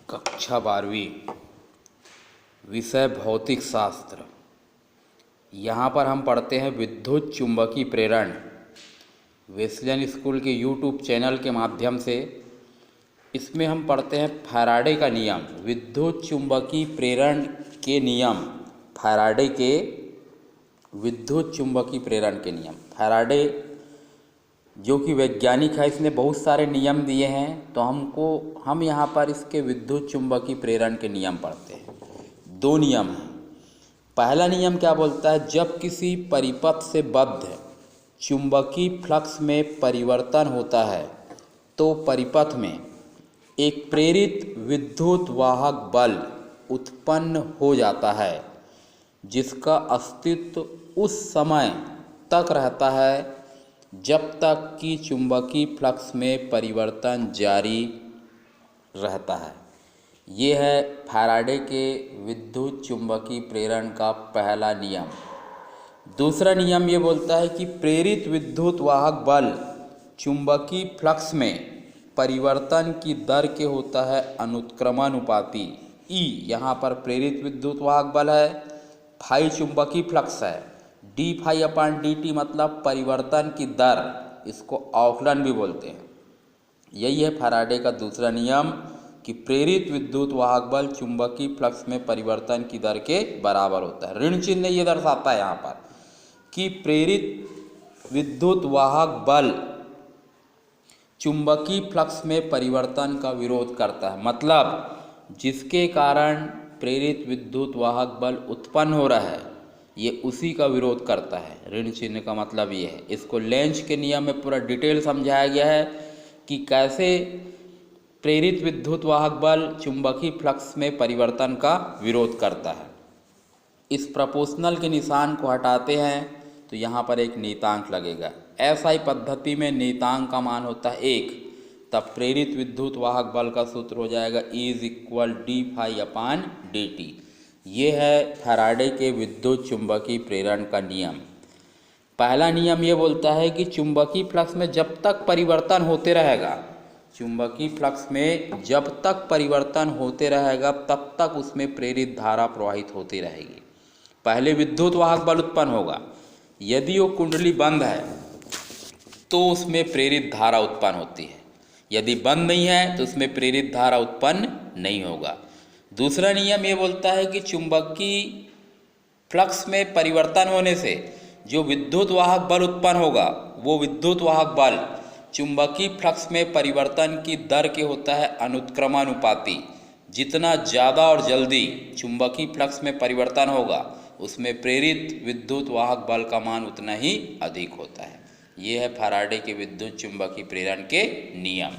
कक्षा 12वीं, विषय भौतिक शास्त्र। यहाँ पर हम पढ़ते हैं विद्युत चुंबकीय प्रेरण। वेस्लियन स्कूल के यूट्यूब चैनल के माध्यम से इसमें हम पढ़ते हैं फैराडे का नियम, विद्युत चुंबकीय प्रेरण के नियम। फैराडे के विद्युत चुंबकीय प्रेरण के नियम। फैराडे जो कि वैज्ञानिक है, इसने बहुत सारे नियम दिए हैं, तो हम यहाँ पर इसके विद्युत चुंबकीय प्रेरण के नियम पढ़ते हैं। दो नियम हैं। पहला नियम क्या बोलता है? जब किसी परिपथ से बद्ध चुंबकीय फ्लक्स में परिवर्तन होता है तो परिपथ में एक प्रेरित विद्युत वाहक बल उत्पन्न हो जाता है, जिसका अस्तित्व उस समय तक रहता है जब तक कि चुंबकीय फ्लक्स में परिवर्तन जारी रहता है। ये है फैराडे के विद्युत चुंबकीय प्रेरण का पहला नियम। दूसरा नियम ये बोलता है कि प्रेरित विद्युत वाहक बल चुंबकीय फ्लक्स में परिवर्तन की दर के होता है अनुत्क्रमानुपाती। ई यहाँ पर प्रेरित विद्युत वाहक बल है, फाई चुंबकीय फ्लक्स है, डी फाई अपान डी टी मतलब परिवर्तन की दर, इसको औकलन भी बोलते हैं। यही है फैराडे का दूसरा नियम कि प्रेरित विद्युत वाहक बल चुंबकीय फ्लक्स में परिवर्तन की दर के बराबर होता है। ऋण चिन्ह ये दर्शाता है यहाँ पर कि प्रेरित विद्युत वाहक बल चुंबकीय फ्लक्स में परिवर्तन का विरोध करता है, मतलब जिसके कारण प्रेरित विद्युत वाहक बल उत्पन्न हो रहा है ये उसी का विरोध करता है। ऋण चिन्ह का मतलब ये है। इसको लेंज के नियम में पूरा डिटेल समझाया गया है कि कैसे प्रेरित विद्युत वाहक बल चुंबकीय फ्लक्स में परिवर्तन का विरोध करता है। इस प्रोपोर्शनल के निशान को हटाते हैं तो यहाँ पर एक नियतांक लगेगा। एसआई पद्धति में नियतांक का मान होता है 1, तब प्रेरित विद्युत वाहक बल का सूत्र हो जाएगा E = d फाई अपान dt। ये है फैराडे के विद्युत चुंबकीय प्रेरण का नियम। पहला नियम ये बोलता है कि चुंबकीय फ्लक्स में जब तक परिवर्तन होते रहेगा, चुंबकीय फ्लक्स में जब तक परिवर्तन होते रहेगा तब तक उसमें प्रेरित धारा प्रवाहित होती रहेगी। पहले विद्युत वाहक बल उत्पन्न होगा, यदि वो कुंडली बंद है तो उसमें प्रेरित धारा उत्पन्न होती है, यदि बंद नहीं है तो उसमें प्रेरित धारा उत्पन्न नहीं होगा। दूसरा नियम ये बोलता है कि चुंबकीय फ्लक्स में परिवर्तन होने से जो विद्युत वाहक बल उत्पन्न होगा वो विद्युत वाहक बल चुंबकीय फ्लक्स में परिवर्तन की दर के होता है अनुत्क्रमानुपाती। जितना ज़्यादा और जल्दी चुंबकीय फ्लक्स में परिवर्तन होगा उसमें प्रेरित विद्युत वाहक बल का मान उतना ही अधिक होता है। ये है फैराडे के विद्युत चुंबकीय प्रेरण के नियम।